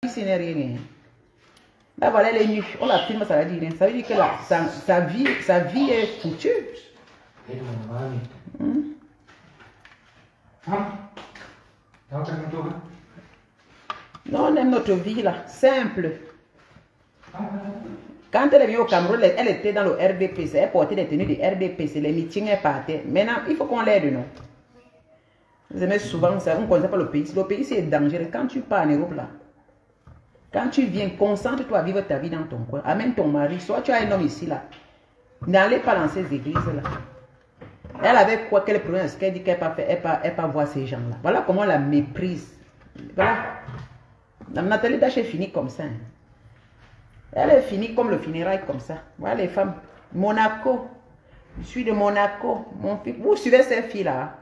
Ce n'est rien. Là, voilà, elle est nue. On la filme, ça veut dire rien. Ça veut dire que sa vie est foutue. Non, on aime notre vie là, simple. Quand elle est venue au Cameroun, elle était dans le RDPC, elle portait des tenues du RDPC, les meetings, elle partait. Maintenant, il faut qu'on l'aide, non? Vous aimez souvent ça, on ne connaît pas le pays. Le pays, c'est dangereux. Quand tu pars en Europe là, quand tu viens, concentre-toi à vivre ta vie dans ton coin. Amène ton mari, soit tu as un homme ici là. N'allez pas dans ces églises là. Elle avait quoi, quel problème? Est-ce qu'elle dit qu'elle ne pas voir ces gens là? Voilà comment on la méprise. Voilà. Nathalie Dash est finie comme ça. Hein. Elle est finie comme le funérail comme ça. Voilà les femmes. Monaco. Je suis de Monaco. Mon fils. Vous suivez ces filles-là.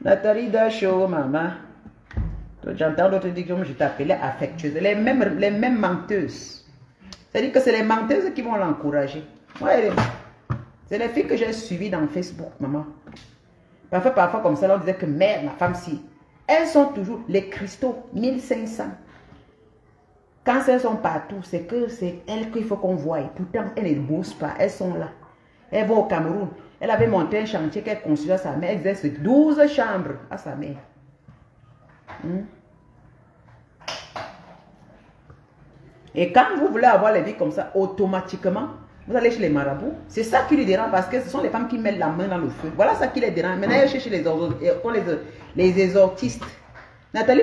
Nathalie Dash, oh maman. J'entends d'autres dire que je t'appelais affectueuse. Les mêmes menteuses. C'est-à-dire que c'est les menteuses qui vont l'encourager. Ouais, c'est les filles que j'ai suivies dans Facebook, maman. Parfois comme ça, on disait que merde, ma femme, si. Elles sont toujours les cristaux, 1500. Quand elles sont partout, c'est que c'est elles qu'il faut qu'on voie. Pourtant, elles ne bossent pas, elles sont là. Elles vont au Cameroun. Elle avait monté un chantier qu'elle construisait à sa mère. Elle disait 12 chambres à sa mère. Et quand vous voulez avoir les vies comme ça, automatiquement, vous allez chez les marabouts. C'est ça qui les dérange parce que ce sont les femmes qui mettent la main dans le feu. Voilà ça qui les dérange. Maintenant, elle cherche les exortistes. Nathalie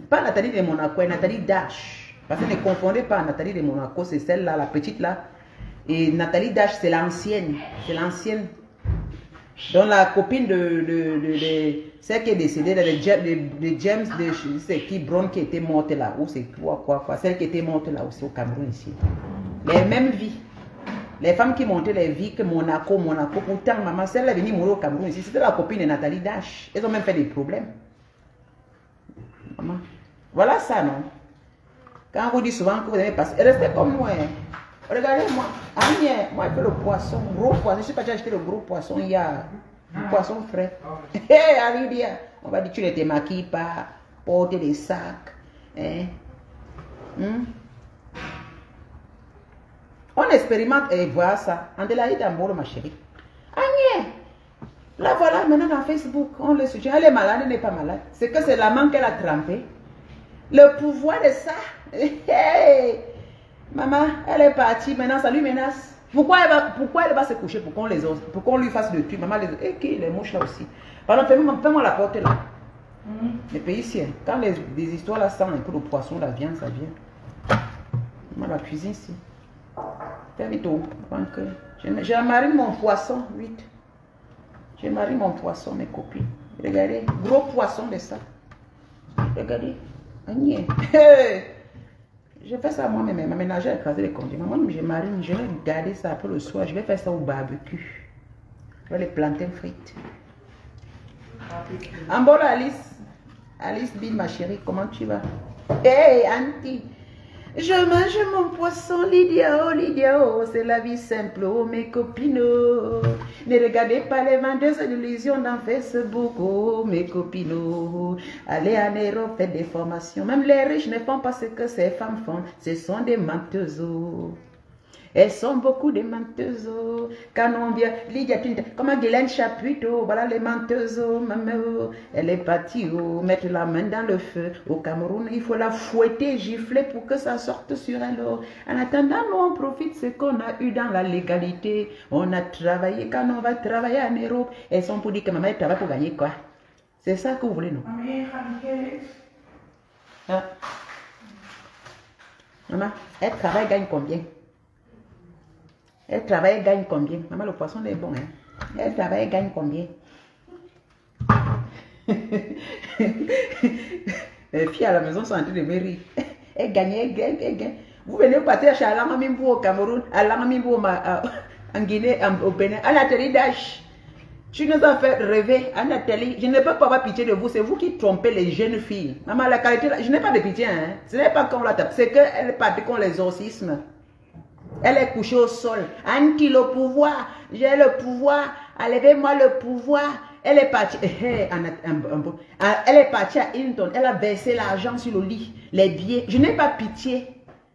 pas Nathalie de Monaco, Nathalie Dash. Parce que ne confondez pas Nathalie de Monaco, c'est celle-là, la petite là. Et Nathalie Dash, c'est l'ancienne. C'est l'ancienne. Donc la copine de celle qui est décédée, de James, c'est qui, Brown qui était morte là, ou c'est quoi, celle qui était morte là aussi au Cameroun ici. Les mêmes vies. Les femmes qui montaient les vies que Monaco, pourtant maman, celle est venue mourir au Cameroun ici, c'était la copine de Nathalie Dash. Elles ont même fait des problèmes. Maman. Voilà ça, non? Quand on vous dit souvent que vous avez passé, restez comme moi. Regardez-moi, moi je fais le poisson, gros poisson. Je ne sais pas, j'ai acheté le gros poisson hier. Le poisson frais. Hé, Aridia, on va dire tu ne te maquilles pas, porter des sacs. Hein? On expérimente et voilà ça. Andelaïde Amoro, ma chérie. Agnès, là voilà, maintenant dans Facebook, on le soutient. Elle est malade, elle n'est pas malade. C'est que c'est la main qu'elle a trempée. Le pouvoir de ça. Hey. Maman, elle est partie, maintenant ça lui menace. Pourquoi elle va se coucher pour qu'on lui fasse le truc? Maman, et qui les mouches là aussi. Pardon, fais-moi la porte là. Les pays ici, quand les histoires là sentent un peu le poisson, la viande, ça vient. Maman, la cuisine ici. Fais vite au j'ai marié mon poisson, vite. J'ai marié mon poisson, mes copines. Regardez, gros poisson de ça. Regardez. Agnès. Je fais ça moi-même, ma ménagère a écrasé les condiments. Moi, je marine, je vais garder ça après le soir. Je vais faire ça au barbecue. Je vais les planter frites. Ambolo Alice. Alice Bill, ma chérie, comment tu vas? Hey, Auntie. Je mange mon poisson, Lydia, oh, c'est la vie simple, oh, mes copines. Oh. Ne regardez pas les vendeuses d'illusions dans Facebook, oh, mes copines. Oh. Allez en Europe, faites des formations. Même les riches ne font pas ce que ces femmes font. Ce sont des menteuses. Oh. Elles sont beaucoup de menteuses. Oh. Quand on vient, Lydia, comment Guylaine Chapuito, voilà les menteuses. Oh, maman, elle est partie mettre la main dans le feu. Au Cameroun, il faut la fouetter, gifler pour que ça sorte sur elle. Oh. En attendant, nous, on profite ce qu'on a eu dans la légalité. On a travaillé. Quand on va travailler en Europe, elles sont pour dire que maman, elle travaille pour gagner quoi? C'est ça que vous voulez, non? Hein? Maman, elle travaille, gagne combien? Elle travaille, gagne combien? Maman, le poisson est bon, hein? Elle travaille, gagne combien? Les filles à la maison sont en train de me rire. Elle gagne, elle gagne. Vous venez partir chez Alamamimbo au Cameroun, Alamamimbo en Guinée, au Bénin, à Nathalie Dash. Tu nous as fait rêver, à Nathalie. Je ne peux pas avoir pitié de vous, c'est vous qui trompez les jeunes filles. Maman, la qualité, je n'ai pas de pitié, hein? Ce n'est pas qu'on la tape, c'est qu'elle est partie contre l'exorcisme. Elle est couchée au sol. Anti le pouvoir. J'ai le pouvoir. Enlevez-moi le pouvoir. Elle est partie, elle est partie à Hilton, elle a versé l'argent sur le lit, les billets. Je n'ai pas pitié.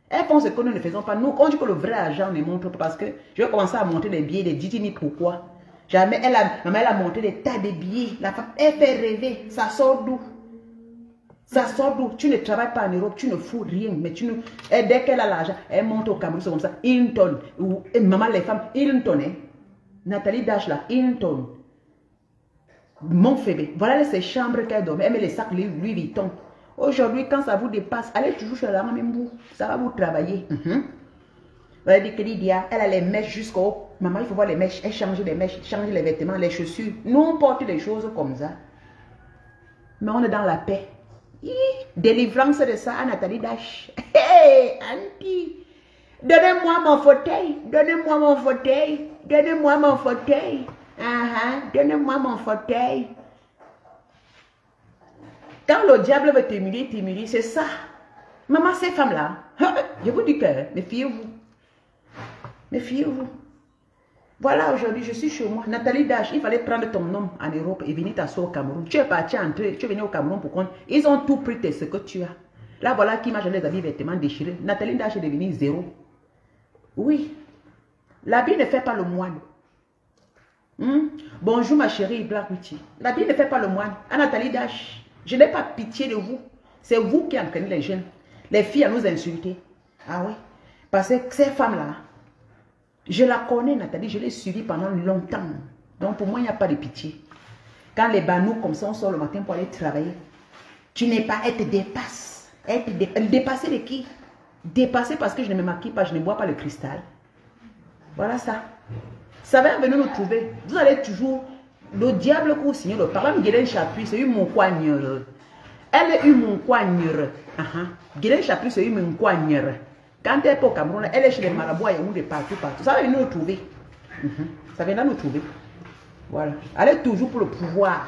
Elles font ce que nous ne faisons pas. Nous, on dit que le vrai argent ne montre pas parce que je vais commencer à monter des billets, des Didini, pourquoi? Jamais, maman, elle a monté des tas de billets. La femme, elle fait rêver. Ça sort d'où? Ça sort d'où? Tu ne travailles pas en Europe, tu ne fous rien. Mais tu ne... Et dès qu'elle a l'argent, elle monte au Cameroun, c'est comme ça. Hilton. Maman, les femmes, Hilton, hein? Nathalie Dash, là, Hilton. Mon bébé. Voilà ces chambres qu'elle dormait. Elle met les sacs Louis Vuitton. Aujourd'hui, quand ça vous dépasse, allez toujours chez la même bout. Ça va vous travailler. Voilà, dit que Lydia, elle a les mèches jusqu'au... Maman, il faut voir les mèches. Elle change les mèches, change les vêtements, les chaussures. Nous, on porte des choses comme ça. Mais on est dans la paix. Délivrance de ça à Nathalie Dash. Hey, Auntie, donnez-moi mon fauteuil. Donnez-moi mon fauteuil. Donnez-moi mon fauteuil. Donnez-moi mon fauteuil. Quand le diable veut t'humilier, c'est ça. Maman, ces femmes-là, je vous dis que, méfiez-vous. Méfiez-vous. Voilà, aujourd'hui, je suis chez moi. Nathalie Dash, il fallait prendre ton nom en Europe et venir t'asseoir au Cameroun. Tu es parti entrer, tu es venu au Cameroun pour qu'on... Ils ont tout pris ce que tu as. Là, voilà qui m'a donné les habits vêtements déchirés. Nathalie Dash est devenue zéro. Oui. L'habit ne fait pas le moine. Bonjour ma chérie Black Witchy. L'habit ne fait pas le moine. À Nathalie Dash, je n'ai pas pitié de vous. C'est vous qui entraînez les jeunes. Les filles à nous insulter. Ah oui. Parce que ces femmes-là, je la connais, Nathalie, je l'ai suivie pendant longtemps. Donc pour moi, il n'y a pas de pitié. Quand les banous comme ça, on sort le matin pour aller travailler, tu n'es pas, elle te dépasse. Dépasser de qui? Dépasser parce que je ne me maquille pas, je ne bois pas le cristal. Voilà ça. Ça va venir nous trouver. Vous allez toujours, le diable que vous signez, le parlant de Guérin Chapuis, c'est une mon coigneur. Elle est une mon coigneur. Guérin Chapuis, c'est une mon coigneur. Quand elle est au Cameroun, elle est chez les marabouts, il y a de partout. Ça va venir nous trouver. Ça viendra nous trouver. Voilà. Elle est toujours pour le pouvoir.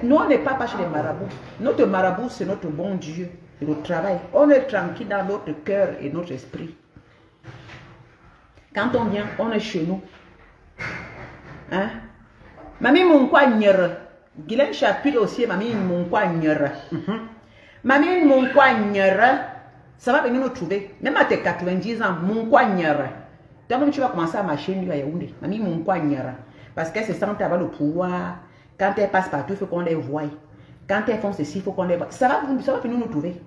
Nous, on n'est pas chez les marabouts. Notre marabout, c'est notre bon Dieu. C'est le travail. On est tranquille dans notre cœur et notre esprit. Quand on vient, on est chez nous. Mamie, mon coigneur. Guilain Chapuis aussi, mamie, mon coigneur. Mamie, mon coigneur. Ça va venir nous trouver. Même à tes 90 ans, mon coigneur. Toi-même, tu vas commencer à marcher mieux à Yaoundé. Mamie, mon coigneur. Parce qu'elle se sent avoir le pouvoir. Quand elle passe partout, il faut qu'on les voie. Quand elles font ceci, il faut qu'on les voie. Ça va venir nous trouver.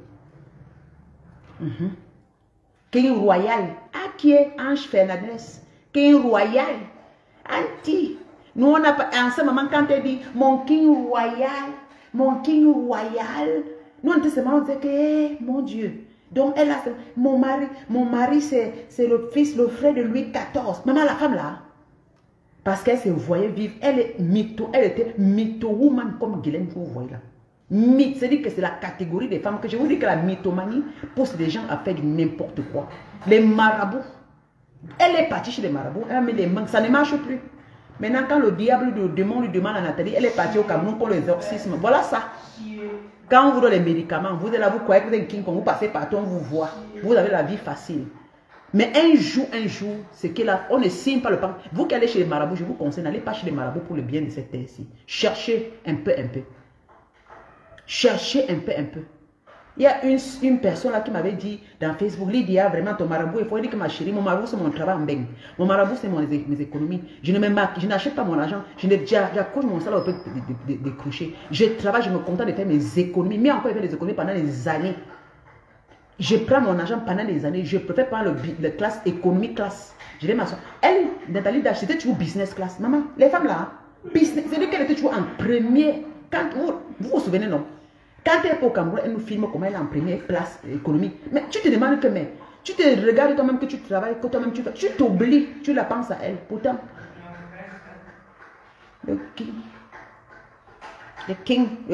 King Royal. Ah, qui est Ange Fernandez? King Royal. Auntie. Nous, on a pas. En ce moment, quand elle dit mon King Royal, mon King Royal, nous, on disait que, mon Dieu. Donc, elle a. Mon mari, c'est le fils, le frère de Louis XIV. Maman, la femme là. Parce qu'elle se voyait vivre. Elle est mytho. Elle était mytho-woman comme Guylaine, vous voyez là. C'est-à-dire que c'est la catégorie des femmes que je vous dis que la mythomanie pousse les gens à faire du n'importe quoi. Les marabouts. Elle est partie chez les marabouts. Elle a mis les mains. Ça ne marche plus. Maintenant, quand le diable, le démon lui demande à Nathalie, elle est partie au Cameroun pour l'exorcisme. Voilà ça. Quand on vous donne les médicaments, vous êtes là, vous croyez que vous êtes King Kong, vous passez partout, on vous voit. Vous avez la vie facile. Mais un jour, c'est que là, on ne signe pas le pacte. Vous qui allez chez les marabouts, je vous conseille, n'allez pas chez les marabouts pour le bien de cette terre-ci. Cherchez un peu. Cherchez un peu. Il y a une personne là qui m'avait dit dans Facebook, Lydia, vraiment ton marabout, il faut dire que ma chérie, mon marabout c'est mon travail en beigne. Mon marabout c'est mes économies. Je ne me marque, je n'achète pas mon argent. J'accroche mon salaire au peu de crochets. Je travaille, je me contente de faire mes économies. Mais encore, je fais des économies pendant des années. Je prends mon argent pendant des années. Je préfère prendre le classe économie classe. Je vais m'asseoir. Elle, Nathalie Dash, c'était toujours business class. Maman, les femmes là, business, c'est-à-dire qu'elle était toujours en premier. Quand vous vous souvenez, non? Quand elle est au Cameroun, elle nous filme comment elle est en première place économique. Mais tu te demandes que, mais tu te regardes toi-même que tu travailles, que toi-même tu fais. Tu t'oublies, tu la penses à elle. Pourtant, le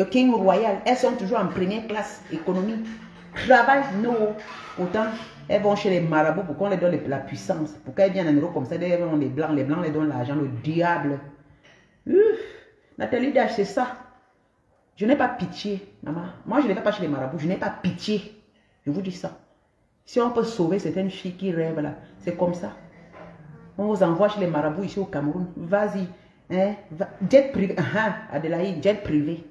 king royal, elles sont toujours en première classe économique. Travail, non. Pourtant, elles vont chez les marabouts pour qu'on les donne la puissance. Pour qu'elles viennent en Europe comme ça, elles ont les blancs les donnent l'argent, le diable. Nathalie Dash, c'est ça. Je n'ai pas pitié, maman. Moi, je ne vais pas chez les marabouts. Je n'ai pas pitié. Je vous dis ça. Si on peut sauver certaines filles qui rêvent là, c'est comme ça. On vous envoie chez les marabouts ici au Cameroun. Vas-y. Hein? Jet privé. Adélaïde, jet privé.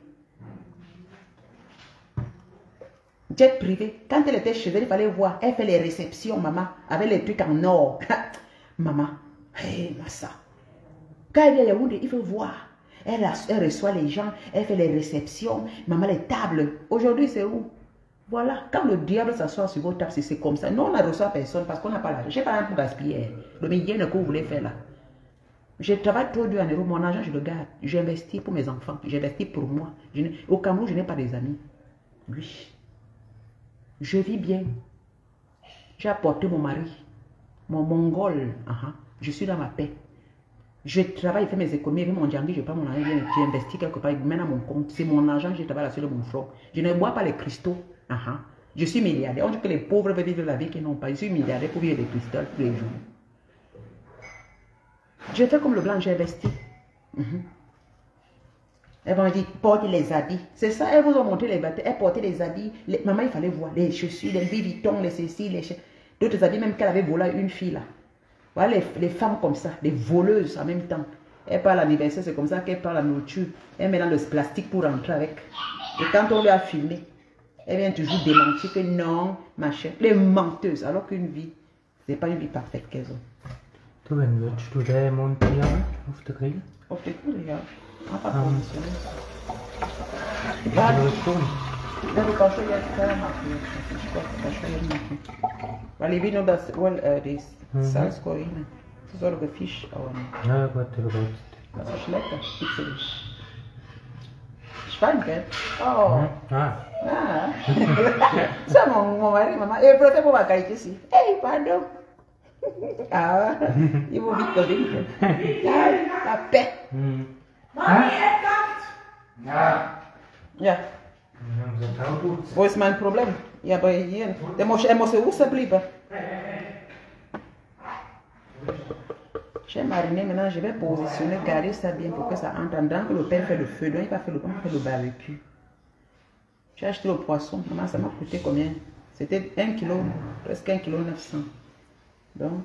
Jet privé. Quand elle était chez elle, il fallait voir. Elle fait les réceptions, maman, avec les trucs en or. Maman, hey, Massa. Quand elle vient à Yaoundé, il faut voir. Elle reçoit les gens, elle fait les réceptions. Maman, les tables. Aujourd'hui, c'est où? Voilà. Quand le diable s'assoit sur vos tables, c'est comme ça. Nous, on ne reçoit personne parce qu'on n'a pas l'argent. Je n'ai pas rien pour gaspiller. Le million que vous voulez faire là. Je travaille trop dur en euros. Mon argent, je le garde. J'investis pour mes enfants. J'investis pour moi. Au Cameroun, je n'ai pas des amis. Oui. Je vis bien. J'ai apporté mon mari. Mon mongol. Je suis dans ma paix. Je travaille, je fais mes économies, avec mon djangui, je prends mon argent, j'ai investi quelque part, je mets dans mon compte. C'est mon argent, je travaille sur mon front. Je ne bois pas les cristaux. Je suis milliardaire. On dit que les pauvres veulent vivre la vie qu'ils n'ont pas. Je suis milliardaire pour vivre des cristaux tous les jours. Je fais comme le blanc, j'ai investi. Elles vont dire, porte les habits. C'est ça, elles vous ont montré les bâtons. Elles portaient les habits. Maman, il fallait voir les chaussures, les Louis Vuitton, les ceci, d'autres habits, même qu'elle avait volé une fille là. Voilà les femmes comme ça, les voleuses en même temps. Elle part à l'anniversaire, c'est comme ça qu'elle part à la nourriture. Elle met dans le plastique pour rentrer avec. Et quand on lui a filmé, elle vient toujours démentir que non, machin. Les menteuses, alors qu'une vie, ce n'est pas une vie parfaite qu'elles ont. Du, wenn würdest du den montieren auf den Grill? Auf den Grill, ja. Einfach positionieren. Ja, du kannst schon jetzt keine machen. Ich glaube, du kannst schon jetzt machen. Weil ich will nur das, die Salzkorine. Das soll der Fisch auch nicht. Ja, gut, du brauchst. Das ist lecker, spitzelig. Schwein, gell? Oh. Ça, mon mari, maman. Et peut-être pour ma qualité ici. Hey, pardon. Ah, ils vont vite venir. La paix. Ja. Wo ist mein Problem? Ja, bei hier. Er muss rausbleiben. J'ai mariné, maintenant je vais positionner, garder ça bien pour que ça entre. Pendant que le père fait le feu, donc il va faire le barbecue. J'ai acheté le poisson, maman, ça m'a coûté combien? C'était 1 kg, presque 1 kg 900. Donc,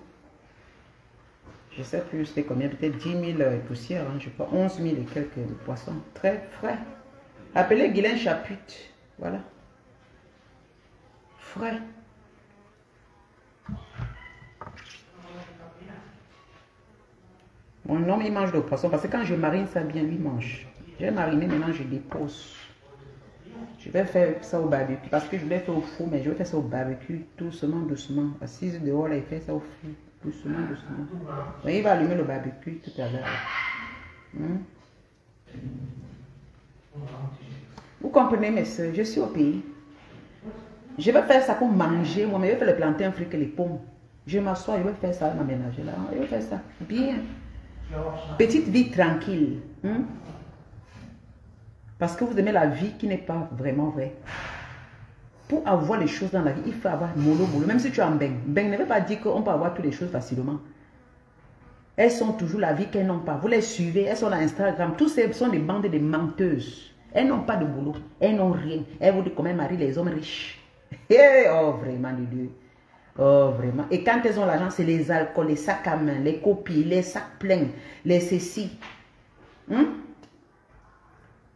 je ne sais plus c'était combien, peut-être 10 000 poussières, hein, je crois, 11 000 et quelques poissons. Très frais. Appelez Guylaine Chaput. Voilà. Frais. Mon homme, il mange le poisson parce que quand je marine ça bien, lui mange. J'ai mariné, maintenant je dépose. Je vais faire ça au barbecue parce que je voulais faire au four, mais je vais faire ça au barbecue doucement, doucement. Assise dehors, là, il fait ça au four. Doucement, doucement. Donc, il va allumer le barbecue tout à l'heure. Vous comprenez, mes soeurs, je suis au pays. Je vais faire ça pour manger. Moi, mais je vais faire le plantain frit et les pommes. Je m'assois, je vais faire ça, m'aménager là. Je vais faire ça bien. Petite vie tranquille. Parce que vous aimez la vie qui n'est pas vraiment vraie. Pour avoir les choses dans la vie, il faut avoir mollo. Même si tu es en beng. Beng ne veut pas dire qu'on peut avoir toutes les choses facilement. Elles sont toujours la vie qu'elles n'ont pas. Vous les suivez, elles sont sur Instagram. Tous ces sont des bandes de menteuses. Elles n'ont pas de boulot. Elles n'ont rien. Elles vous disent comment marient les hommes riches. Oh, vraiment, les deux. Oh, vraiment. Et quand elles ont l'argent, c'est les alcools, les sacs à main, les copies, les sacs pleins, les ceci.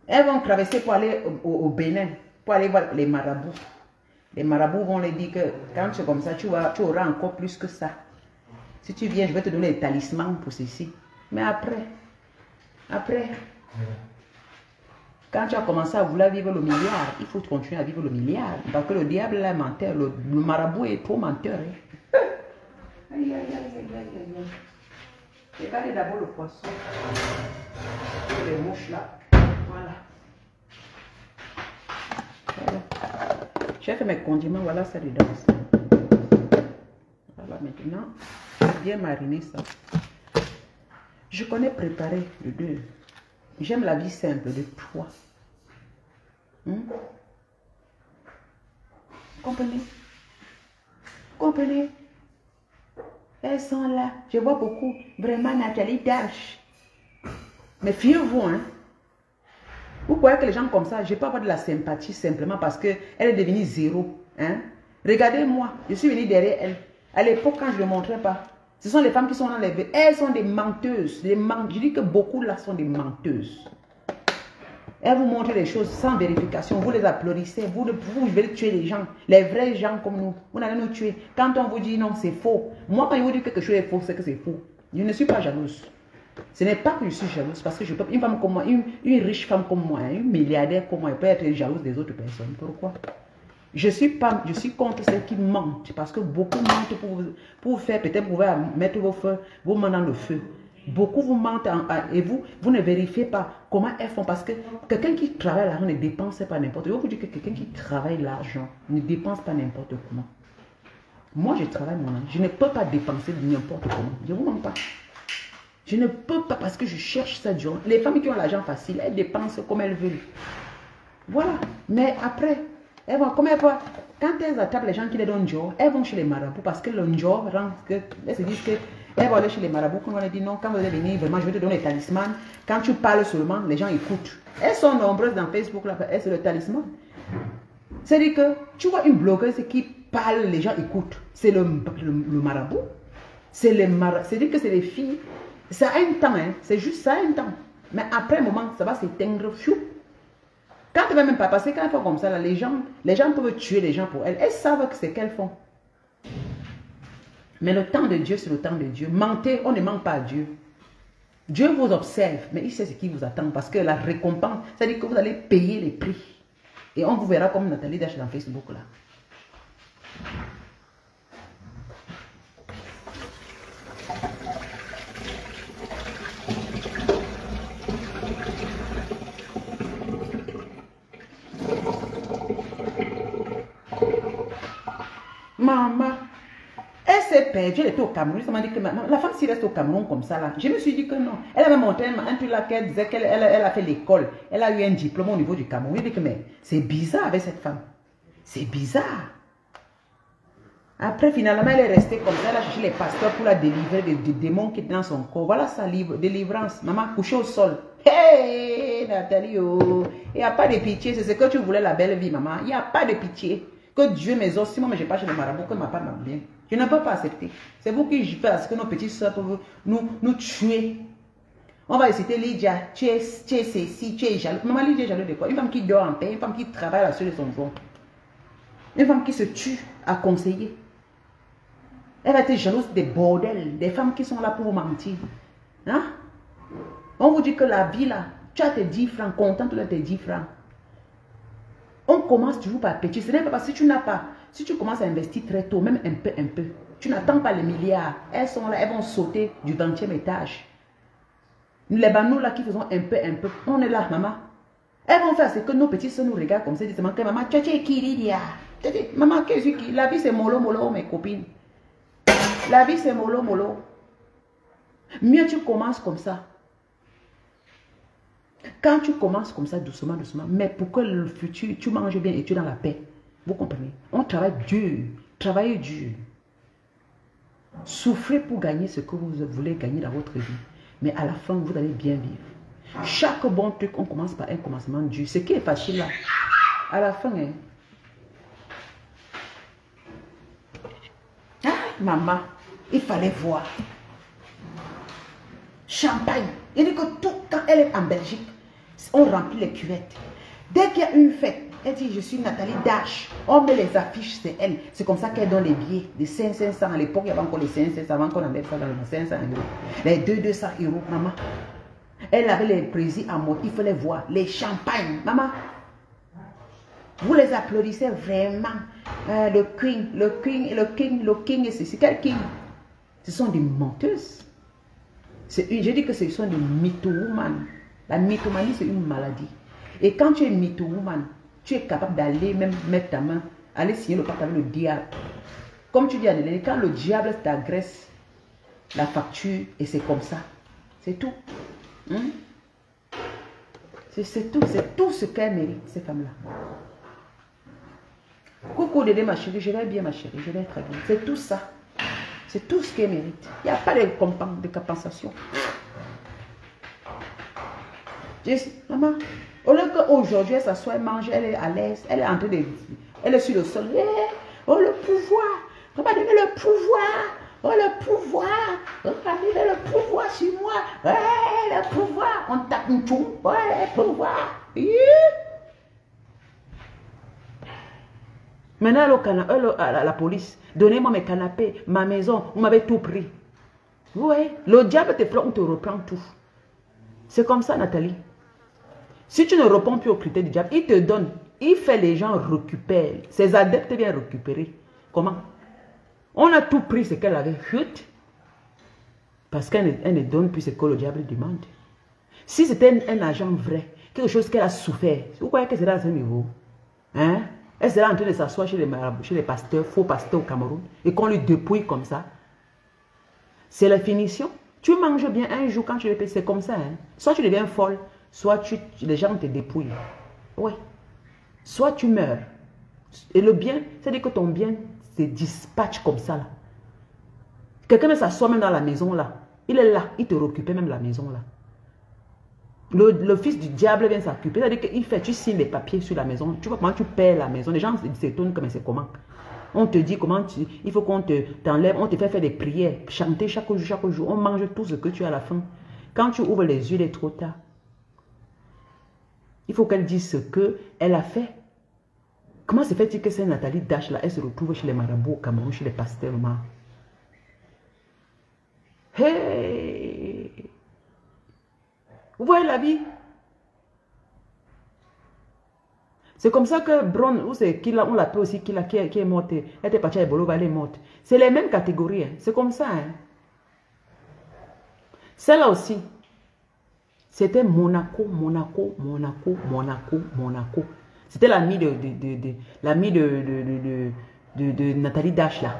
Elles vont traverser pour aller au Bénin, pour aller voir les marabouts. Les marabouts vont leur dire que quand c'est comme ça, tu auras encore plus que ça. Si tu viens, je vais te donner les talismans pour ceci. Mais après, quand tu as commencé à vouloir vivre le milliard, il faut continuer à vivre le milliard. Parce que le diable est menteur, le marabout est trop menteur. Hein. Aïe, aïe, aïe, aïe, aïe, aïe. Regardez d'abord le poisson. Les mouches là. Voilà. J'ai fait mes condiments, voilà ça dedans. Voilà maintenant, bien mariner ça. Je connais préparer le deux. J'aime la vie simple de toi. Comprenez? Comprenez? Elles sont là. Je vois beaucoup. Vraiment Nathalie Darche. Mais fiez-vous, hein? Vous croyez que les gens comme ça, je ne peux pas avoir de la sympathie simplement parce qu'elle est devenue zéro. Hein? Regardez-moi, je suis venue derrière elle. À l'époque, quand je ne le montrais pas, Ce sont les femmes qui sont dans les... Elles sont des menteuses. Je dis que beaucoup là sont des menteuses. Elles vous montrent les choses sans vérification. Vous les applaudissez. Vous voulez tuer les gens. Les vrais gens comme nous. Vous n'allez nous tuer. Quand on vous dit non, c'est faux. Moi, quand je vous dis que quelque chose est faux, c'est que c'est faux. Je ne suis pas jalouse. Ce n'est pas que je suis jalouse. Parce que je peux, une femme comme moi, une riche femme comme moi, une milliardaire comme moi, elle peut être jalouse des autres personnes. Pourquoi? Je suis contre celles qui mentent. Parce que beaucoup mentent pour vous faire, peut-être vous pouvez mettre vos mains dans le feu. Beaucoup vous mentent et vous ne vérifiez pas comment elles font. Parce que quelqu'un qui travaille l'argent ne dépense pas n'importe comment. Je vous dis que quelqu'un qui travaille l'argent ne dépense pas n'importe comment. Moi, je travaille mon argent. Je ne peux pas dépenser n'importe comment. Je ne vous mens pas. Je ne peux pas parce que je cherche ça durant. Les femmes qui ont l'argent facile, elles dépensent comme elles veulent. Voilà. Mais après, elles vont, comme elles vont, quand elles attrapent les gens qui les donnent Dior, elles vont chez les marabouts parce que le Dior rend que elles se disent que elles vont aller chez les marabouts. Quand on leur dit non, quand vous allez venir, vraiment, je vais te donner les talismans. Quand tu parles seulement, les gens écoutent. Elles sont nombreuses dans Facebook, là, c'est le talisman. C'est-à-dire que tu vois une blogueuse qui parle, les gens écoutent. C'est le marabout. C'est-à-dire que c'est les filles. Ça a un temps, hein. C'est juste ça a un temps. Mais après un moment, ça va s'éteindre. Quand tu ne vas même pas passer, quand elles font comme ça, là, les gens peuvent tuer les gens pour elles. Elles savent que c'est qu'elles font. Mais le temps de Dieu, c'est le temps de Dieu. Mentez, on ne ment pas à Dieu. Dieu vous observe, mais il sait ce qui vous attend. Parce que la récompense, c'est-à-dire que vous allez payer les prix. Et on vous verra comme Nathalie Dash dans Facebook là. Maman, elle s'est perdue, elle était au Cameroun. Ça m'a dit que la femme s'y reste au Cameroun comme ça là. Je me suis dit que non. Elle avait montré un truc là qu'elle disait qu'elle a fait l'école. Elle a eu un diplôme au niveau du Cameroun. Je dis que mais c'est bizarre avec cette femme. C'est bizarre. Après finalement elle est restée comme ça. Elle a cherché les pasteurs pour la délivrer des démons qui étaient dans son corps. Voilà sa délivrance. Maman couchée au sol. Hey Nathalie, oh. Il n'y a pas de pitié. C'est ce que tu voulais la belle vie maman. Il n'y a pas de pitié. Que Dieu m'exauce. Si moi, je n'ai pas chez le marabout, que ma part m'a bien. Je ne peux pas accepter. C'est vous qui faites ce que nos petites soeurs peuvent nous tuer. On va citer Lydia. Tu es ceci, tu es jaloux. Maman Lydia est jaloux de quoi? Une femme qui dort en paix, une femme qui travaille à la suite de son front. Une femme qui se tue à conseiller. Elle va être jalouse des bordels, des femmes qui sont là pour vous mentir. Hein? On vous dit que la vie là, tu as tes 10 francs, contente de tes 10 francs. On commence toujours par petit. Ce n'est pas parce que tu n'as pas. Si tu commences à investir très tôt, même un peu, tu n'attends pas les milliards. Elles sont là, elles vont sauter du 20e étage. Les banous là qui faisons un peu, on est là, maman. Elles vont faire ce que nos petits soeurs nous regardent comme ça. Ils disent, maman, tu es qui, Lydia? Maman, qu'est-ce qui? La vie c'est mollo, mollo, mes copines. La vie c'est mollo, mollo. Mieux tu commences comme ça. Quand tu commences comme ça, doucement, doucement, mais pour que le futur, tu manges bien et tu es dans la paix. Vous comprenez? On travaille dur. Travaillez dur. Souffrez pour gagner ce que vous voulez gagner dans votre vie. Mais à la fin, vous allez bien vivre. Chaque bon truc, on commence par un commencement dur. Ce qui est facile là, à la fin, hein. Ah, maman, il fallait voir. Champagne. Il dit que tout, quand elle est en Belgique, on remplit les cuvettes. Dès qu'il y a une fête, elle dit, je suis Nathalie Dash. On met les affiches, c'est elle. C'est comme ça qu'elle donne les billets de 500. À l'époque, il y avait encore les 500 avant qu'on enlève ça dans les 500 euros. Les 200 euros, maman. Elle avait les plaisirs à mort. Il fallait voir les champagnes, maman. Vous les applaudissez vraiment. Le king et ceci. Quel king? Ce sont des menteuses. Je dis que ce sont des mytho-woman. La mythomanie, c'est une maladie. Et quand tu es mytho-woman, tu es capable d'aller même mettre ta main, aller signer le pacte avec le diable. Comme tu dis à Néné, quand le diable t'agresse la facture, et c'est comme ça. C'est tout. Hein? C'est tout ce qu'elle mérite, ces femmes-là. Coucou Dédé ma chérie, je vais bien ma chérie, je vais très bien. C'est tout ça. C'est tout ce qu'elle mérite. Il n'y a pas de compensation. Maman, au lieu qu'aujourd'hui elle s'assoit, elle mange, elle est à l'aise, elle est elle est sur le sol. Oh le pouvoir, on va donner le pouvoir Oh, le pouvoir. Regardez le pouvoir sur moi. Ouais, le pouvoir. On tape une chou. Ouais, le pouvoir. Maintenant, à la police, donnez-moi mes canapés, ma maison, vous m'avez tout pris. Oui, le diable te prend, on te reprend tout. C'est comme ça, Nathalie. Si tu ne réponds plus aux critères du diable, il te donne, il fait les gens récupérer. Ses adeptes viennent récupérer. Comment? On a tout pris ce qu'elle avait. Chut. Parce qu'elle ne donne plus ce que le diable demande. Si c'était un agent vrai, quelque chose qu'elle a souffert, vous croyez que c'est à ce niveau? Hein? Elle sera en train de s'asseoir chez les pasteurs, faux pasteurs au Cameroun, et qu'on lui dépouille comme ça. C'est la finition. Tu manges bien un jour quand tu le payes, c'est comme ça. Hein? Soit tu deviens folle, soit les gens te dépouillent. Oui. Soit tu meurs. Et le bien, c'est-à-dire que ton bien se dispatche comme ça. Là. Quelqu'un va s'asseoir même dans la maison là. Il est là, il te récupère même la maison là. Le fils du diable vient s'occuper. C'est-à-dire qu'il fait, tu signes les papiers sur la maison. Tu vois comment tu paies la maison. Les gens s'étonnent comme c'est comment. On te dit comment il faut qu'on t'enlève. On te fait faire des prières. Chanter chaque jour. On mange tout ce que tu as à la fin. Quand tu ouvres les yeux, il est trop tard. Il faut qu'elle dise ce qu'elle a fait. Comment se fait-il que cette Nathalie Dash là, elle se retrouve chez les marabouts au Cameroun, chez les pasteurs noirs? Hey! Vous voyez la vie? C'est comme ça que Bron, ou c'est Kila, on l'appelle aussi Kila, qui est morte. Elle était partie à Ebolo, elle est morte. C'est les mêmes catégories. Hein. C'est comme ça. Hein. Celle-là aussi. C'était Monaco, Monaco, Monaco, Monaco, Monaco. C'était l'ami de Nathalie Dash là.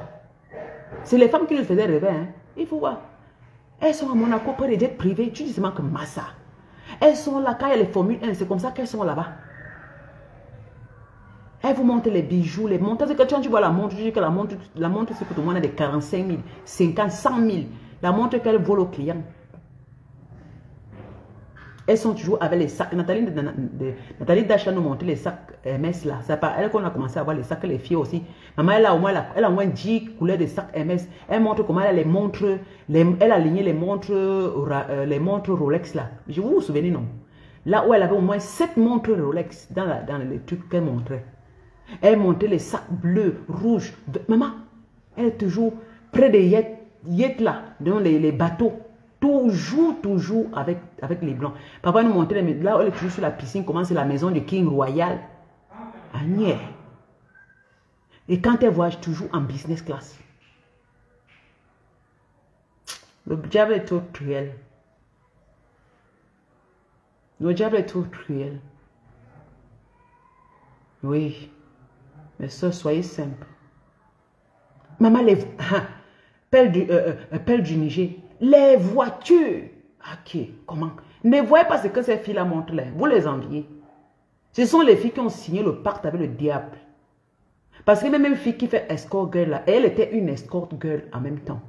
C'est les femmes qui nous faisaient rêver. Hein. Il faut voir. Elles sont à Monaco près des jets privés. Tu dis seulement que Massa. Elles sont là quand il y a les Formule 1. C'est comme ça qu'elles sont là-bas. Elles vous montrent les bijoux, les montres. C'est que quand tu vois la montre, tu dis que la montre c'est pour tout le monde des 45 000, 50, 100 000. La montre qu'elle vole aux clients. Elles sont toujours avec les sacs. Nathalie Dacha nous montrait les sacs MS là. C'est pas elle qu'on a commencé à voir les sacs, les filles aussi. Maman, elle a au moins 10 couleurs de sacs MS. Elle montre comment elle a les montres. Elle a aligné les montres Rolex là. Vous vous souvenez, non? Là où elle avait au moins 7 montres Rolex dans les trucs qu'elle montrait. Elle montrait les sacs bleus, rouges. Maman, elle est toujours près des yets là, dans les bateaux. Toujours avec les blancs. Papa nous montrait, là où elle est toujours sur la piscine, comment c'est la maison du King Royal. Agnès. Et quand elle voyage toujours en business class. Le diable est trop cruel. Le diable est trop cruel. Oui. Mais ça, soyez simple. Maman, pelle du Niger. Les voitures. Ok, comment? Ne voyez pas ce que ces filles-là montrent là. Vous les enviez. Ce sont les filles qui ont signé le pacte avec le diable. Parce que même une fille qui fait escort girl là, elle était une escort girl en même temps.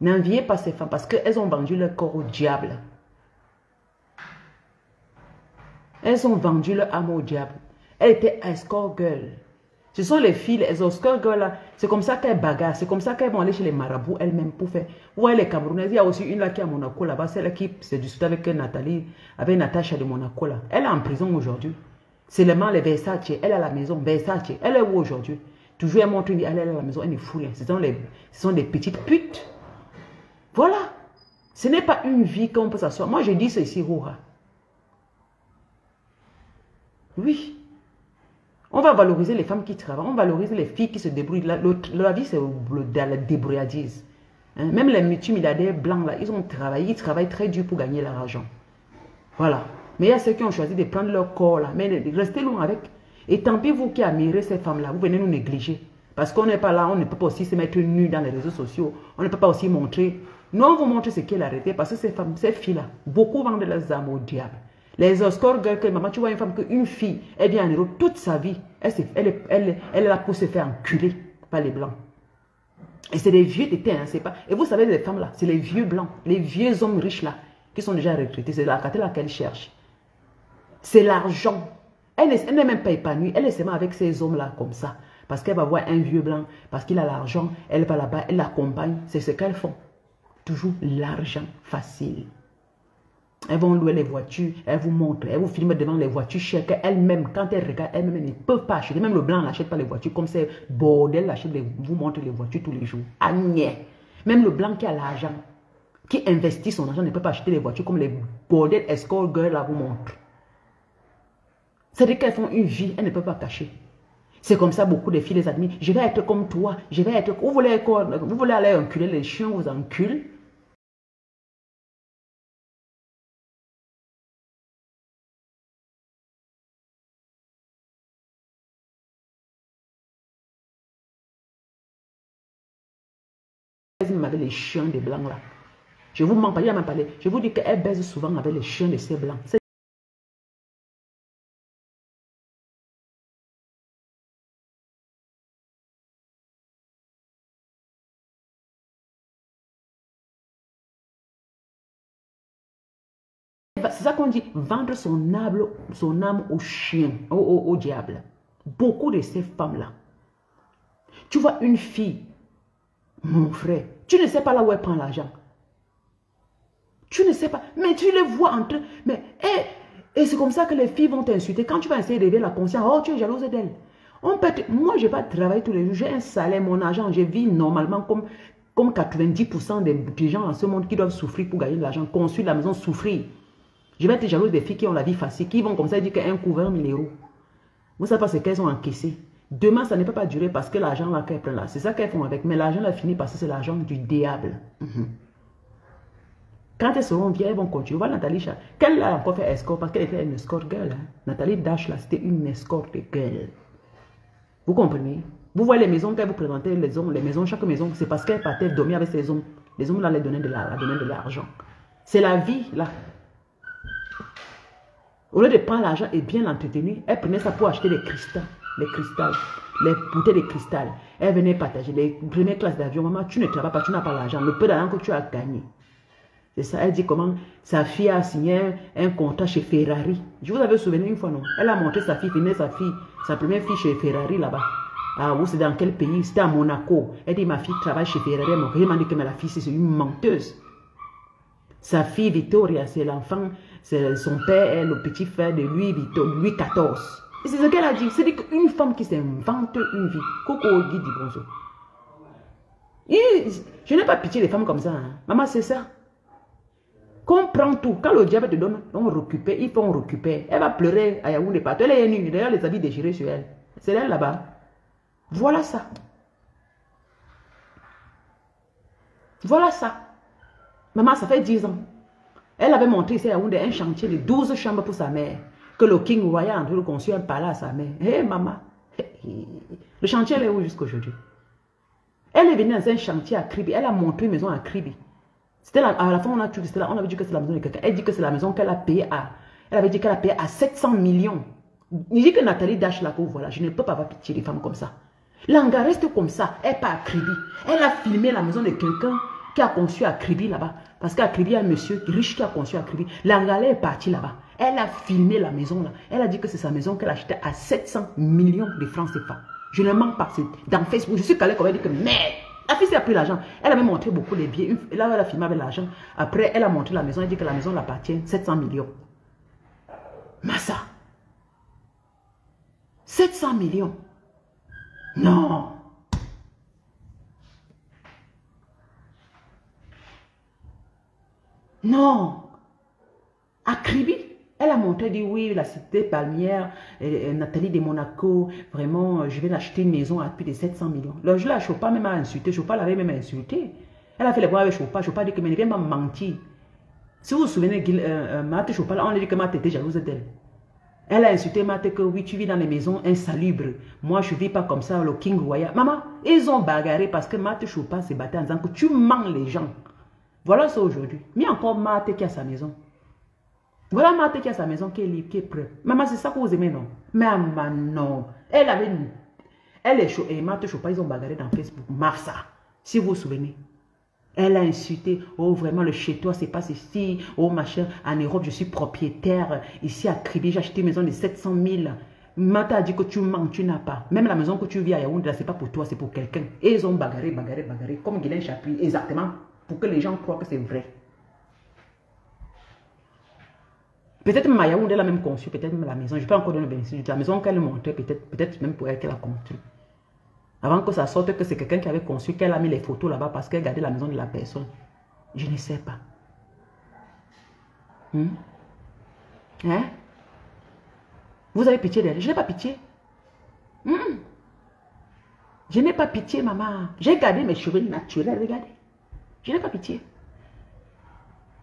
N'enviez pas ces femmes parce qu'elles ont vendu leur corps au diable. Elles ont vendu leur âme au diable. Elle était escort girl. Ce sont les filles, les escort girls là. C'est comme ça qu'elles bagarrent. C'est comme ça qu'elles vont aller chez les marabouts elles-mêmes pour faire. Vous voyez les Camerounaises, il y a aussi une là qui est à Monaco là-bas. Celle qui s'est disputée avec Nathalie, avec Natacha de Monaco là. Elle est en prison aujourd'hui. C'est les Versace. Elle est à la maison. Versace. Elle est où aujourd'hui? Toujours elle montre, elle est à la maison, elle ne fout rien. Ce sont des petites putes. Voilà. Ce n'est pas une vie qu'on peut s'asseoir. Moi je dis ceci, Roura. Oui. On va valoriser les femmes qui travaillent. On valorise les filles qui se débrouillent. La vie, c'est la débrouillardise. Hein? Même les multimilliardaires blancs, là, ils ont travaillé. Ils travaillent très dur pour gagner leur argent. Voilà. Mais il y a ceux qui ont choisi de prendre leur corps, là. Mais restez loin avec. Et tant pis, vous qui admirez ces femmes-là, vous venez nous négliger. Parce qu'on n'est pas là, on ne peut pas aussi se mettre nu dans les réseaux sociaux. On ne peut pas aussi montrer. Nous, on vous montre ce qu'elle a arrêté. Parce que ces filles-là, beaucoup vendent leurs âmes au diable. Les escort girls, que maman, tu vois une femme, qu'une fille, elle vient en Europe toute sa vie. Elle est là pour se faire enculer par les blancs. Et c'est des vieux tétés, hein, c'est pas. Et vous savez, les femmes là, c'est les vieux blancs, les vieux hommes riches là, qui sont déjà retraités. C'est la catégorie qu'elle cherche. C'est l'argent. Elle n'est même pas épanouie. Elle est seulement avec ces hommes là comme ça. parce qu'elle va voir un vieux blanc, parce qu'il a l'argent, elle va là-bas, elle l'accompagne. C'est ce qu'elles font. Toujours l'argent facile. Elles vont louer les voitures, elles vous montrent, elles vous filment devant les voitures chères qu'elles-mêmes, quand elles regardent, elles-mêmes ne peuvent pas acheter. Même le blanc n'achète pas les voitures comme c'est bordel, vous montre les voitures tous les jours. Agnès. Même le blanc qui a l'argent, qui investit son argent, ne peut pas acheter les voitures comme les bordel escort girls là vous montrent. C'est-à-dire qu'elles font une vie, elles ne peuvent pas cacher. C'est comme ça, beaucoup de filles les admirent. Je vais être comme toi, je vais être... Vous voulez aller enculer les chiens, vous enculent. Avec les chiens des blancs là. Je vous mens pas, il a même parlé. Je vous dis qu'elle baise souvent avec les chiens de ces blancs. C'est ça qu'on dit, vendre son âme au chien, au diable. Beaucoup de ces femmes-là. Tu vois une fille, mon frère, tu ne sais pas là où elle prend l'argent. Tu ne sais pas, mais tu les vois entre... Mais, et c'est comme ça que les filles vont t'insulter. Quand tu vas essayer d'élever la conscience, oh, tu es jalouse d'elle. Moi, je ne vais pas travailler tous les jours. J'ai un salaire, mon argent, je vis normalement comme 90% des gens en ce monde qui doivent souffrir pour gagner de l'argent, construire la maison, souffrir. Je vais être jalouse des filles qui ont la vie facile, qui vont comme ça dire qu'un couvert 1000 €. Vous savez pas ce qu'elles ont encaissé. Demain, ça ne peut pas durer parce que l'argent là qu'elles prennent là, c'est ça qu'elles font avec. Mais l'argent là finit parce que c'est l'argent du diable. Quand elles seront vieilles, elles vont continuer. Voilà Nathalie Dash. Qu'elle a encore fait escort parce qu'elle était une escort girl. Hein. Nathalie Dash là, c'était une escort girl. Vous comprenez? Vous voyez les maisons qu'elle vous présentait, les maisons, chaque maison, c'est parce qu'elle partait dormir avec ses hommes. Les hommes là, les donnaient de l'argent. C'est la vie là. Au lieu de prendre l'argent et bien l'entretenir, elle prenait ça pour acheter les cristals, les bouteilles de cristal. Elle venait partager les premières classes d'avion. Maman, tu ne travailles pas, tu n'as pas l'argent. Le peu d'argent que tu as gagné. C'est ça, elle dit comment sa fille a signé un contrat chez Ferrari. Je vous avais souvenu une fois, non? Elle a montré sa fille, sa première fille chez Ferrari là-bas. Ah, vous c'est dans quel pays? C'était à Monaco. Elle dit, ma fille travaille chez Ferrari. Elle m'a dit que la fille, c'est une menteuse. Sa fille Victoria, c'est l'enfant, c'est son père est le petit frère de Louis XIV. Et c'est ce qu'elle a dit. C'est qu'une femme qui s'invente une vie. Coco dit bonjour. Je n'ai pas pitié des femmes comme ça. Hein. Maman, c'est ça. Comprends tout. Quand le diable te donne, on récupère, il faut on récupère. Elle va pleurer à Yaoundé partout. Elle est nue. D'ailleurs, les habits déchirés sur elle. C'est elle là-bas. Voilà ça. Voilà ça. Maman, ça fait 10 ans. Elle avait montré ici à Yaoundé un chantier de 12 chambres pour sa mère. Que le King Royal a en train de construire un palais à sa mère. Hé, maman. Le chantier, elle est où jusqu'à aujourd'hui? Elle est venue dans un chantier à Kribi. Elle a montré une maison à Kribi. C'était à la fin, on avait dit que c'est la maison de quelqu'un. Elle dit que c'est la maison qu'elle a payée à... Elle avait dit qu'elle a payé à 700 millions. Il dit que Nathalie Dash là, voilà, je ne peux pas avoir pitié des femmes comme ça. L'anga reste comme ça. Elle part à Kribi. Elle a filmé la maison de quelqu'un qui a conçu à Kribi là-bas. Parce qu'à Kribi, il y a un monsieur riche qui a conçu à Kribi. L'anga est partie là-bas. Elle a filmé la maison là. Elle a dit que c'est sa maison qu'elle achetait à 700 millions de francs CFA. Je ne mens pas. Dans Facebook, je suis calé comme elle dit que merde. La fille a pris l'argent. Elle avait montré beaucoup les billets. Là, elle a filmé avec l'argent. Après, elle a montré la maison. Elle dit que la maison l'appartient. 700 millions. Massa. 700 millions. Non. Non. À Kribi, elle a montré, elle dit oui, la cité palmière, Nathalie de Monaco, vraiment, je vais l'acheter une maison à plus de 700 millions. Le jour là, Chopin même a insulté, Chopin l'avait même insulté. Elle a fait les voix avec Chopin, Chopin dit que mais ne viens pas mentir. Si vous vous souvenez, Marthe Chopin, on a dit que Marthe était jalouse d'elle. Elle a insulté Marthe que oui, tu vis dans les maisons insalubres. Moi, je ne vis pas comme ça, le King Royal. Maman, ils ont bagarré parce que Marthe Chopin s'est battu en disant que tu mens les gens. Voilà ça aujourd'hui. Mais encore Marthe qui a sa maison. Voilà Marthe qui a sa maison, qui est libre, qui est prête. Maman, c'est ça que vous aimez, non? Mais maman, non. Elle avait une... Elle est et Marthe Chopin, ils ont bagarré dans Facebook. Mafsa, si vous vous souvenez. Elle a insulté, oh vraiment le chez toi c'est pas ceci, oh machin, en Europe je suis propriétaire, ici à Kribi j'ai acheté une maison de 700 000. Mata a dit que tu mens, tu n'as pas. Même la maison que tu vis à Yaoundé, ce n'est pas pour toi, c'est pour quelqu'un. Et ils ont bagarré, comme Guylaine Chapuis, exactement, pour que les gens croient que c'est vrai. Peut-être même à Yaoundé, elle a même conçu, peut-être même la maison. Je ne peux encore donner le bénéfice de la maison qu'elle montrait, peut-être même pour elle qu'elle a construit. Avant que ça sorte que c'est quelqu'un qui avait conçu, qu'elle a mis les photos là-bas parce qu'elle gardait la maison de la personne. Je ne sais pas. Hein? Vous avez pitié d'elle? Je n'ai pas pitié. Je n'ai pas pitié, maman. J'ai gardé mes cheveux naturels, regardez. Je n'ai pas pitié.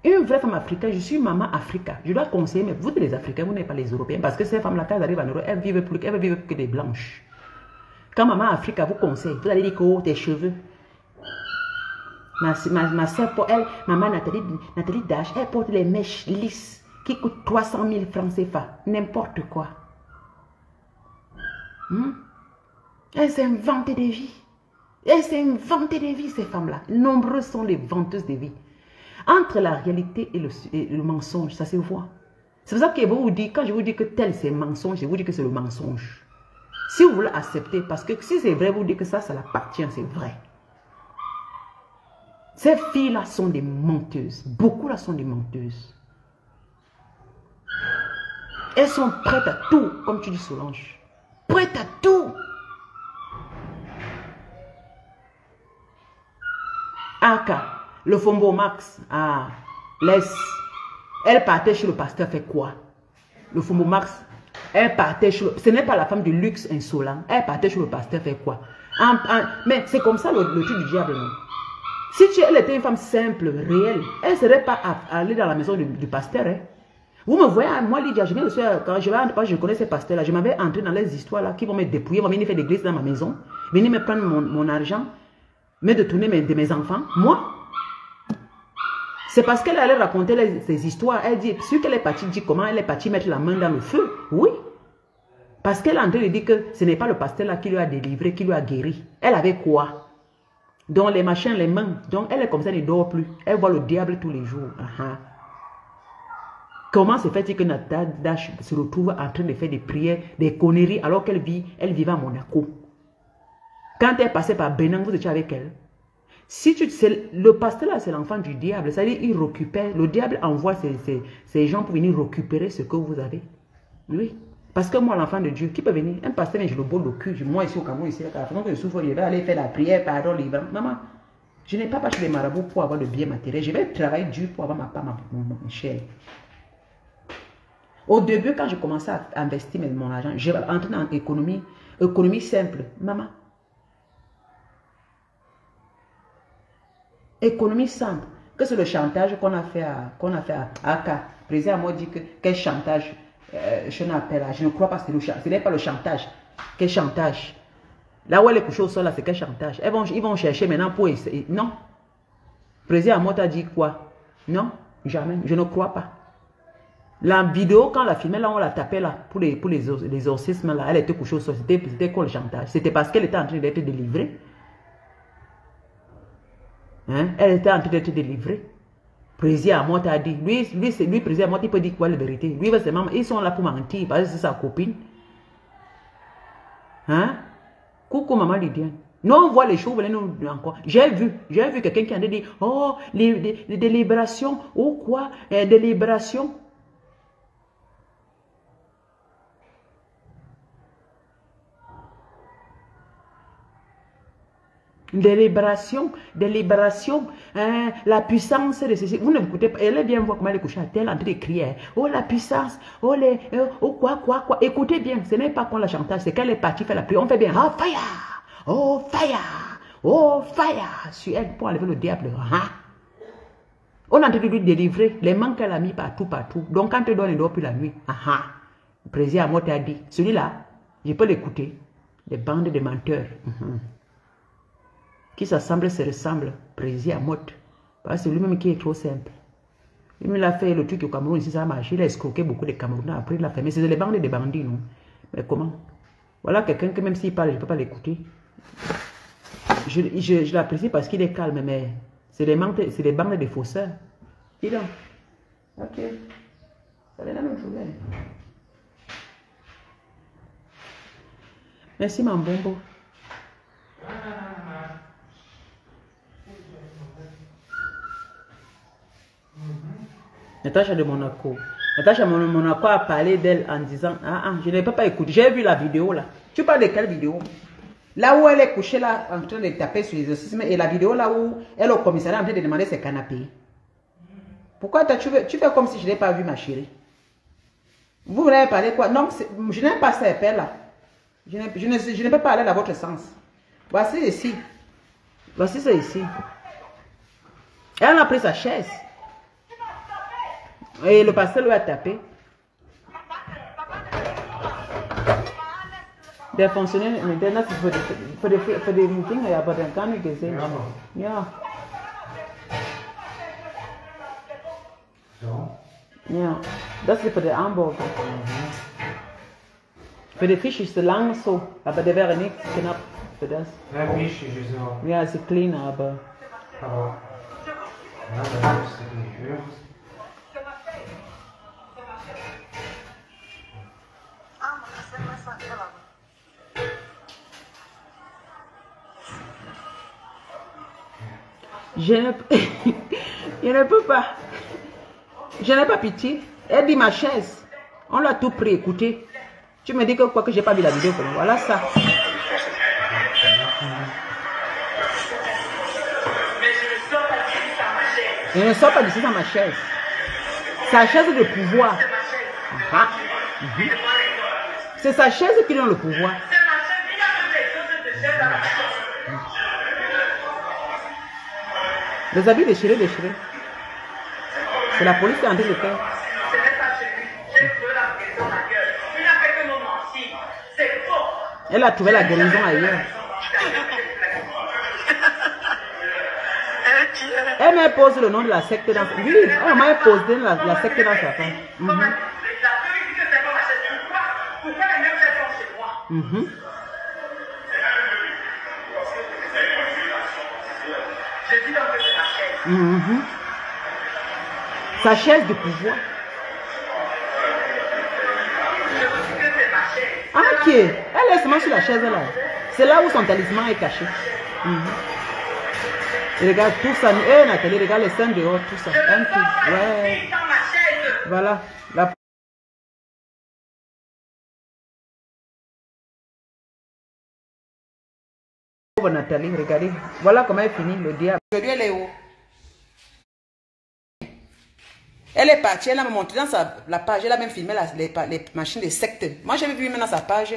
Une vraie femme africaine, je suis maman Africa. Je dois conseiller, mais vous les Africains, vous n'êtes pas les Européens. Parce que ces femmes-là, quand elles arrivent en Europe, elles vivent plus que des blanches. Quand maman Africa vous conseille, vous allez dire que oh, tes cheveux. Ma soeur, pour elle, maman Nathalie Dash, elle porte les mèches lisses qui coûtent 300 000 francs CFA. N'importe quoi. Elles s'inventent des vies. Elles s'inventent des vies, ces femmes-là. Nombreuses sont les venteuses de vie. Entre la réalité et le mensonge, ça se voit. C'est pour ça que je vous dis, quand je vous dis que tel c'est mensonge, je vous dis que c'est le mensonge. Si vous voulez accepter, parce que si c'est vrai, vous dites que ça l'appartient, c'est vrai. Ces filles-là sont des menteuses. Beaucoup là sont des menteuses. Elles sont prêtes à tout, comme tu dis Solange. Prêtes à tout. Aka, le Fombo Max, laisse. Elle partait chez le pasteur, fait quoi? Le Fombo Max, elle partait chez le... Ce n'est pas la femme du luxe insolent. Elle partait chez le pasteur, fait quoi? Mais c'est comme ça le truc du diable, non? Si elle était une femme simple, réelle, elle ne serait pas allée dans la maison du pasteur. Hein? Vous me voyez, moi, Lydia, je viens de faire, quand je connais ces pasteurs-là, je m'avais entré dans les histoires-là qui vont me dépouiller, vont venir faire des glisses dans ma maison, venir me prendre mon argent, me détourner de mes enfants. Moi, c'est parce qu'elle allait raconter ces histoires. Elle dit, ce qu'elle est partie dit comment elle est partie mettre la main dans le feu. Oui. Parce qu'elle est en train de dire que ce n'est pas le pasteur-là qui lui a délivré, qui lui a guéri. Elle avait quoi? Donc les machins, les mains. Donc elle est comme ça, elle ne dort plus. Elle voit le diable tous les jours. Comment se fait-il que Nathalie Dash se retrouve en train de faire des prières, des conneries, alors qu'elle vivait à Monaco? Quand elle passait par Bénin, vous étiez avec elle. Si le pasteur là, c'est l'enfant du diable. C'est-à-dire, il récupère. Le diable envoie ces gens pour venir récupérer ce que vous avez. Oui. Parce que moi, l'enfant de Dieu, qui peut venir? Un pasteur, mais je le bol le cul. Moi, ici au Cameroun, ici, à la fin que je souffre, je vais aller faire la prière, pardon, libre. Maman, je n'ai pas passé les marabouts pour avoir le bien matériel. Je vais travailler dur pour avoir ma chair. Au début, quand je commençais à investir mon argent, je vais entrer dans économie simple. Maman. Économie simple. Que c'est le chantage qu'on a fait à Aka. Le président m'a dit que quel chantage. Je ne crois pas que ce n'est pas le chantage. Quel chantage? Là où elle est couchée au sol, c'est quel chantage? Ils vont chercher maintenant pour essayer. Non. Le président Amot a dit quoi? Non, jamais. Je ne crois pas. La vidéo, quand on l'a filmée, là, on l'a tapée là, pour les exorcismes, là, elle était couchée au sol. C'était quoi le chantage? C'était parce qu'elle était en train d'être délivrée. Hein? Elle était en train d'être délivrée. Président Amot a dit, lui président Amot, il peut dire quoi la vérité? Lui, ils sont là pour mentir, parce que c'est sa copine. Hein? Coucou maman Lydiane. Nous on voit les choses, nous encore. J'ai vu quelqu'un qui a dit, oh, des libérations, ou quoi, des libérations. Des libérations, hein, la puissance de ceci. Vous ne m'écoutez pas. Elle est bien voir comment elle est couchée à terre en train de crier. Oh la puissance, oh quoi. Écoutez bien, ce n'est pas qu'on la chantage, c'est qu'elle est partie faire la prière. On fait bien, oh fire, oh fire, oh fire sur elle pour enlever le diable. On a en train de lui délivrer les mains qu'elle a mis partout. Donc quand elle dort plus la nuit. Le président Amot a dit, celui-là, je peux l'écouter. Les bandes de menteurs. Qui s'assemblent se ressemblent, président Amot. Parce que c'est lui-même qui est trop simple. Il a fait le truc au Cameroun, ici ça a marché, il a escroqué beaucoup de Camerounais, après il a fait. Mais c'est les bandes des bandits, non? Mais comment? Voilà quelqu'un que même s'il parle, je ne peux pas l'écouter. Je l'apprécie parce qu'il est calme, mais c'est des bandes de fausseurs. Dis donc. Ok. Ça vient la même chose. Merci, mon bonbon. Natacha de Monaco. Natacha Monaco a parlé d'elle en disant, je n'ai pas écouté. J'ai vu la vidéo là. Tu parles de quelle vidéo? Là où elle est couchée là, en train de taper sur les exorcismes, et la vidéo là où elle est au commissariat en train de demander ses canapés. Pourquoi tu fais comme si je n'ai pas vu, ma chérie? Vous voulez parler quoi? Non, je n'aime pas ces pères là. Je ne peux pas aller dans votre sens. Voici ici. Voici ça ici. Elle a pris sa chaise. Et le pasteur lui a tapé. Des fonctionnaires, that's for the meeting, but I can't get it. Yeah. Yeah. That's for the hamburger. Für die Fisch ist es lang so, aber der wäre nicht knapp für das. Ja, Fisch ist so. Ja, es ist clean, aber... Aber... Ja, das ist nicht höher. Je ne peux pas. Je n'ai pas pitié. Elle dit ma chaise. On l'a tout pris, écoutez. Tu me dis que quoi que j'ai pas vu la vidéo. Voilà ça. Je ne sors pas d'ici sans ma chaise. Sa chaise de pouvoir. C'est sa chaise qui donne le pouvoir. Les habits déchirés. C'est la police qui est en train de faire. Elle a trouvé la guérison ailleurs. Elle m'a posé le nom de la secte dans sa... Oui, elle m'a posé la secte dans sa femme. Sa chaise de pouvoir. Ok, elle est seulement sur la chaise là. C'est là où son talisman est caché. Et regarde tout ça. Nathalie, regarde les scènes dehors, tout ça. Ouais. Voilà. La... Pauvre Nathalie, regardez. Voilà comment elle finit le diable. Aujourd'hui, elle est où? Elle est partie, elle a montré dans la page, elle a même filmé les machines de secte. Moi, j'avais vu même dans sa page,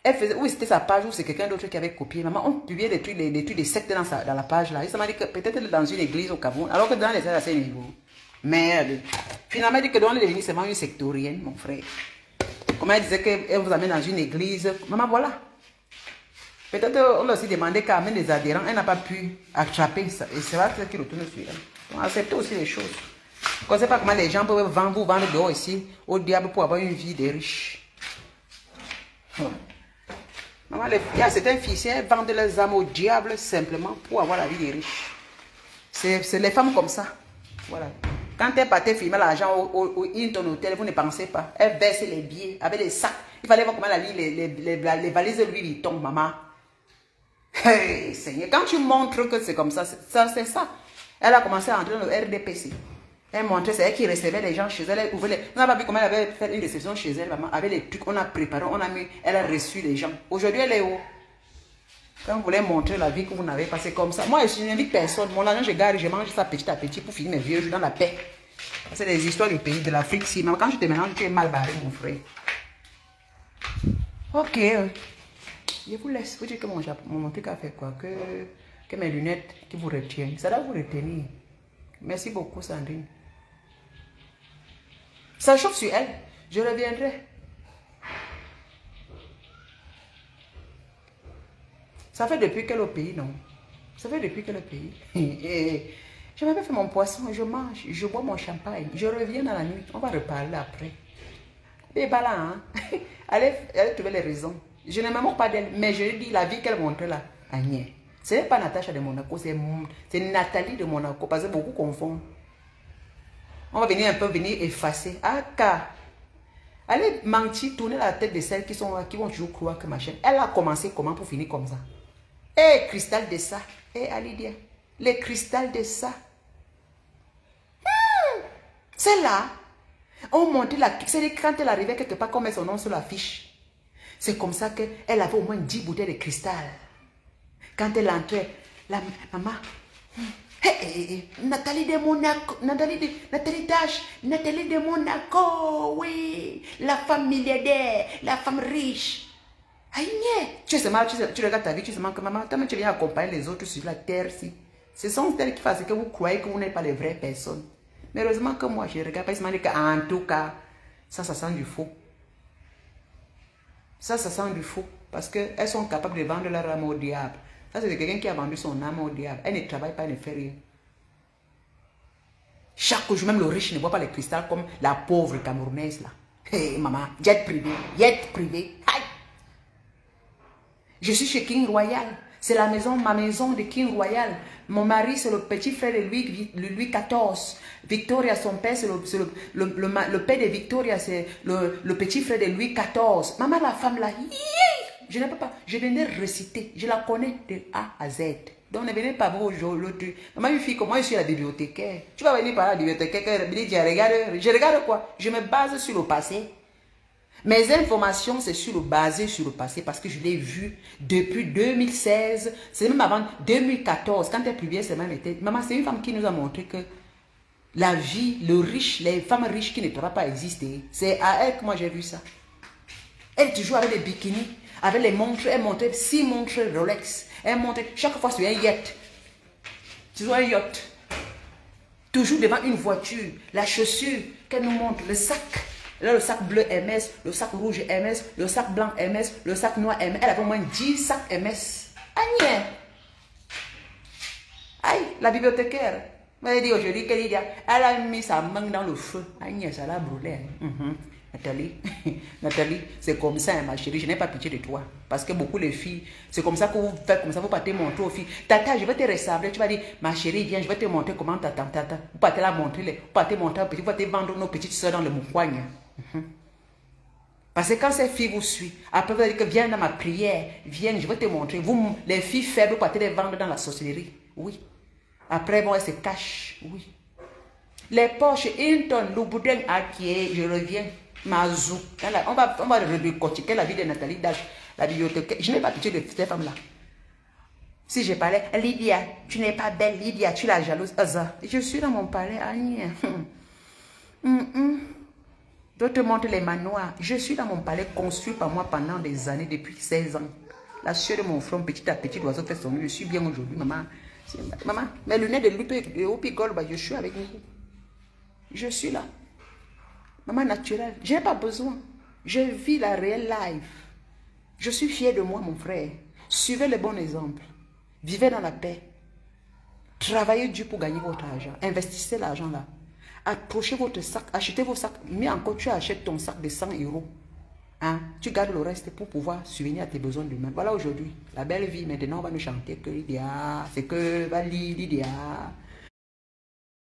elle faisait, oui, c'était sa page ou c'est quelqu'un d'autre qui avait copié. Maman, on publiait des trucs de secte dans la page là. Et ça m'a dit que peut-être elle est dans une église au Cameroun, alors que dans les églises, c'est un niveau. Merde. Finalement, elle dit que dans l'église, c'est vraiment une sectorienne, mon frère. Comment elle disait qu'elle vous amène dans une église. Maman, voilà. Peut-être on l'a aussi demandé qu'elle amène des adhérents, elle n'a pas pu attraper ça. Et c'est vrai qu'il retourne sur elle. On accepte aussi les choses. Je ne sais pas comment les gens peuvent vous vendre dehors ici au diable pour avoir une vie de riche. Maman, il y a certains fils, elles vendent leurs âmes au diable simplement pour avoir la vie de riche. C'est les femmes comme ça. Voilà. Quand elles partaient filmer l'argent au Hilton Hotel, vous ne pensez pas. Elles versaient les billets avec les sacs. Il fallait voir comment les valises de lui tombent, maman. Hey, Seigneur, quand tu montres que c'est comme ça, c'est ça. Elle a commencé à entrer dans le RDPC. Elle montrait, c'est elle qui recevait les gens chez elle. Elle ouvrait les... On n'a pas vu comment elle avait fait une réception chez elle, maman. Avec les trucs, on a préparé, on a mis, elle a reçu les gens. Aujourd'hui, elle est où? Quand vous voulez montrer la vie que vous n'avez pas, c'est comme ça. Moi, je n'invite personne. Mon argent, je garde, je mange ça petit à petit pour finir mes vieux jours dans la paix. C'est des histoires du pays, de l'Afrique. Si, mais quand je te mélange, tu es mal barré, mon frère. Ok. Je vous laisse. Vous dites que mon truc a fait quoi? Que mes lunettes qui vous retiennent. Ça doit vous retenir. Merci beaucoup, Sandrine. Ça chauffe sur elle. Je reviendrai. Ça fait depuis qu'elle est au pays, non? Ça fait depuis qu'elle est au pays. Je m'avais fait mon poisson, je mange, je bois mon champagne. Je reviens dans la nuit. On va reparler après. Et bah là, hein? Elle trouvait les raisons. Je ne me moque pas d'elle, mais je lui dis la vie qu'elle montre là. Agnès. Ce n'est pas Natacha de Monaco, c'est Nathalie de Monaco, parce que beaucoup confondent. On va venir un peu effacer. Ah, car Allez mentir, tourner la tête de celles qui vont toujours croire que machin. Elle a commencé comment pour finir comme ça? Eh, cristal de ça. Eh, Alidia. Les cristals de ça. C'est là. On montait la... C'est quand elle arrivait quelque part, qu'on met son nom sur la fiche. C'est comme ça qu'elle avait au moins 10 bouteilles de cristal. Quand elle entrait, la maman... Hey, Nathalie de Monaco, Nathalie de Monaco, oui. La femme milliardaire, la femme riche. Aïe, tu regardes ta vie, tu sais que maman, toi tu viens accompagner les autres sur la terre, si. Ce sont elles qui font que vous croyez que vous n'êtes pas les vraies personnes. Mais heureusement que moi, je regarde pas, en tout cas, ça sent du faux. Ça sent du faux. Parce qu'elles sont capables de vendre leur âme au diable. Ça, c'est quelqu'un qui a vendu son âme au diable. Elle ne travaille pas, elle ne fait rien. Chaque jour, même le riche ne voit pas les cristals comme la pauvre Camerounaise, là. Hé, maman, jet privé. Aïe. Je suis chez King Royal. C'est ma maison de King Royal. Mon mari, c'est le petit frère de Louis XIV. Victoria, son père, c'est le père de Victoria, c'est le petit frère de Louis XIV. Maman, la femme là, je ne peux pas. Je venais réciter. Je la connais de A à Z. Donc ne venez pas voir aujourd'hui. Maman, une fille, comment je suis la bibliothécaire? Tu vas venir par la bibliothécaire, je regarde quoi? Je me base sur le passé. Mes informations, c'est basé sur le passé parce que je l'ai vu depuis 2016. C'est même avant 2014. Quand elle publiait, c'est même été. Maman, c'est une femme qui nous a montré que la vie, le riche, les femmes riches qui ne pourraient pas exister. C'est à elle que moi j'ai vu ça. Elle toujours avec des bikinis, avec les montres. Elle montrait 6 montres Rolex. Elle montrait chaque fois sur un yacht. Sur un yacht. Toujours devant une voiture. La chaussure qu'elle nous montre, le sac. Là, le sac bleu MS, le sac rouge MS, le sac blanc MS, le sac noir MS. Elle avait au moins 10 sacs MS. Aïe! Aïe, la bibliothécaire. Elle dit aujourd'hui qu'elle a mis sa main dans le feu. Aïe, ça l'a brûlé. Nathalie, c'est comme ça, ma chérie. Je n'ai pas pitié de toi. Parce que beaucoup de filles, c'est comme ça que vous faites, comme ça, vous partez montrer aux filles. Tata, je vais te ressembler. Tu vas dire, ma chérie, viens, je vais te montrer comment tata. Vous partez la montrer, vous partez montrer un petit, vous partez vendre nos petites soeurs dans le mouchoigne. Parce que quand ces filles vous suivent, après vous allez dire que viens dans ma prière, viens, je vais te montrer. Vous, les filles faibles, vous partez les vendre dans la sorcellerie. Oui. Après, bon, elles se cachent. Oui. Les poches, Hinton, Louboutin, Akié, je reviens. Mazou. On va décortiquer la vie de Nathalie Dash, la bibliothèque. Je n'ai pas pitié de ces femmes-là. Si je parlais, Lydia, tu n'es pas belle, Lydia, tu es la jalouse. Je suis dans mon palais. D'autres montrent les manoirs. Je suis dans mon palais construit par moi pendant des années, depuis 16 ans. La sueur de mon front, petit à petit, l'oiseau fait son nid. Je suis bien aujourd'hui, maman. Maman, mes lunettes de Whoopi Goldberg, je suis avec vous. Je suis là. Maman naturelle, je n'ai pas besoin. Je vis la réelle life. Je suis fier de moi, mon frère. Suivez le bon exemple. Vivez dans la paix. Travaillez dur pour gagner votre argent. Investissez l'argent là. Approchez votre sac, achetez vos sacs. Mais encore, tu achètes ton sac de 100 €. Hein? Tu gardes le reste pour pouvoir subvenir à tes besoins demain. Voilà aujourd'hui. La belle vie. Maintenant, on va nous chanter que Lydia, c'est que Vali, Lydia.